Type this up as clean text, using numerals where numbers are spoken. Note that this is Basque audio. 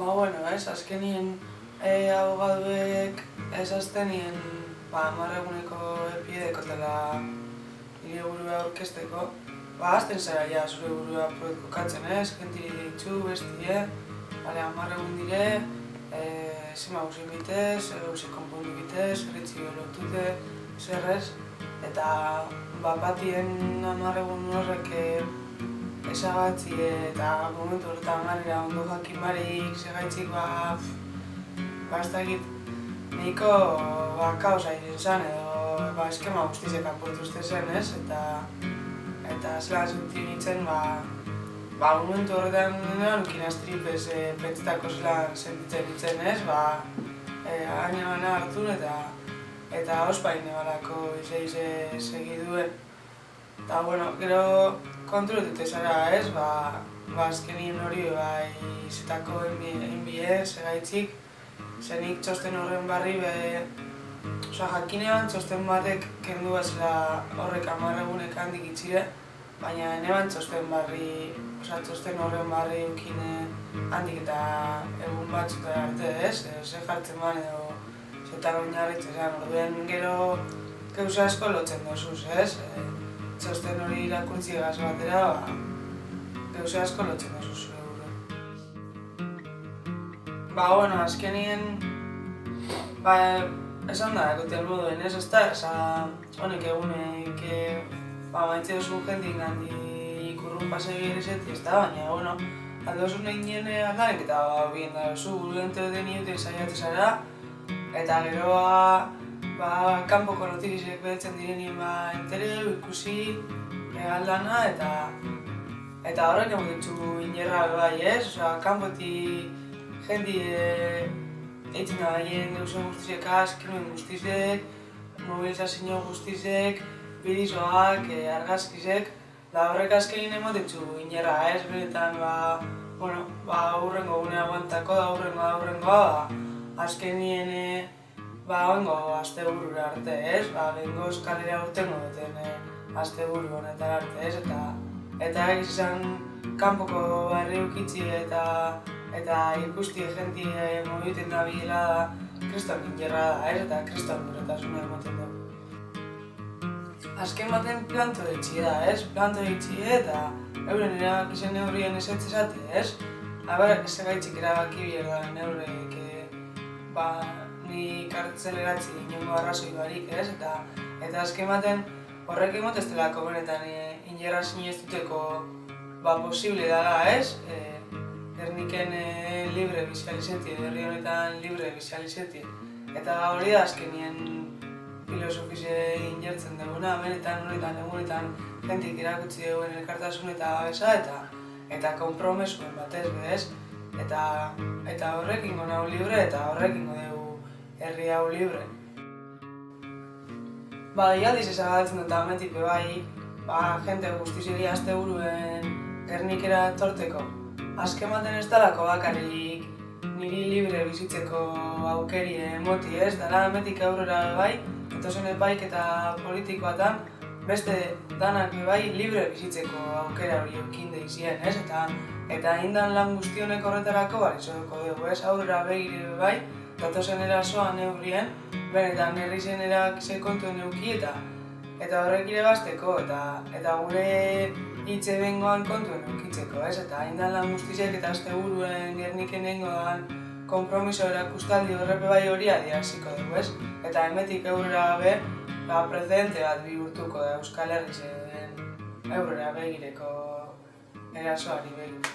Azkenien abogaduek esaztenien 10 eguneko epide dekotela nire burua aurkezteko. Azten zara ja zure burua kokatzen jentiri ditzu, bestie, 10 egun dire, zema guzin bitez, guzin konpondu bitez, erritzi lotute, zerrez, eta batien 10 egun horrek ezagatzi eta momentu horretan ganera ondo jakin barik, segaitzik ez dakit nahiko kaosa iren zen edo eskema guztizek apurtuzte zen eta zelan zentu nintzen momentu horretan nukin astripez pentsetako zelan sentitzen nintzen gaina hartun eta ospain ebalako ize segiduen. Eta gero kontrolutute zara azkenien hori izetako enbie, segaitzik, zenik txosten horren barri jakinean txosten batek kendu bazela horrek 10 egunek handik itxire, baina neban txosten horren barri eukin handik eta egun batzutara arte ze jartzen ban edo zetan oinarritzen zen, orduen gero gauza asko lotzen dozuz, txosten hori irakurtzi egaz batera, gauza asko lotzen dozuz zure burua. Azkenien, esan da, ekotean moduen ez da, honek egunek maitze dozun jentik handi ikurrun pasegi erizeti ez da, baina, aldozun egin aldanek eta bien da dozu, urgente den iuten saiatzen zara, eta geroa kanpoko notikizek behetzen direnien entere, ikusi, aldana eta horrek emotitzu inerra bai kanpoti jendi eitzen da baien gauzen guztizek azkenuen guztizek, mobilizazio guztizek, bidizoak, argazkizek, da horrek azkenin emotitzu inerra benetan aurrengo gune aguantako da aurrengoa azkenien asteburura arte, bengoz kalera urtengo duten asteburu honetan arte, eta egiz izan kanpoko barri ukitzi eta ikusti jenti mobiten da bilela kriston ingerra da, eta kriston duretasuna emoten du. Azken baten planto ditxi da, planto ditxi eta euren erabakisen neurrien esetzezate, ezegaitzik erabaki bier da neurrek ni kartzeleratzi inongo arrazoi barik, eta azken baten horrek emoteztelako benetan inerra sinestuteko posible dala, Gerniken libre bizializeti, herri honetan libre bizializeti, eta hori da azkenien filosofize inertzen duguna, benetan egunetan jentik irakutsi duen elkartasun eta babesa eta konpromesuen batez bez, eta horrekin gona hau libre eta horrekin dugu herri hau libre. Deialdiz ezagatzen dut ametik jente guztizegi asteburuen Gernikera torteko. Azken baten ez dalako bakarrik niri libre bizitzeko aukeri emoti dara ametik aurrera etozen epaik eta politikoatan beste danak libre bizitzeko aukera hori eukin deizien, eta indan lan guztionek horretarako izodeko dugu, aurrera begire datozen erasoan neurrien, benetan herri zen erakise kontuen euki eta horrek irebazteko eta gure hitze bengoan kontuen eukitzeko, eta indan lan guztizek eta asteburuen Gerniken egingo dan konpromiso erakustaldi horrepe hori adieraziko dugu, eta emetik aurrera prezidente bat bihurtuko da Euskal Herri zen aurrera begireko erasoari begireko.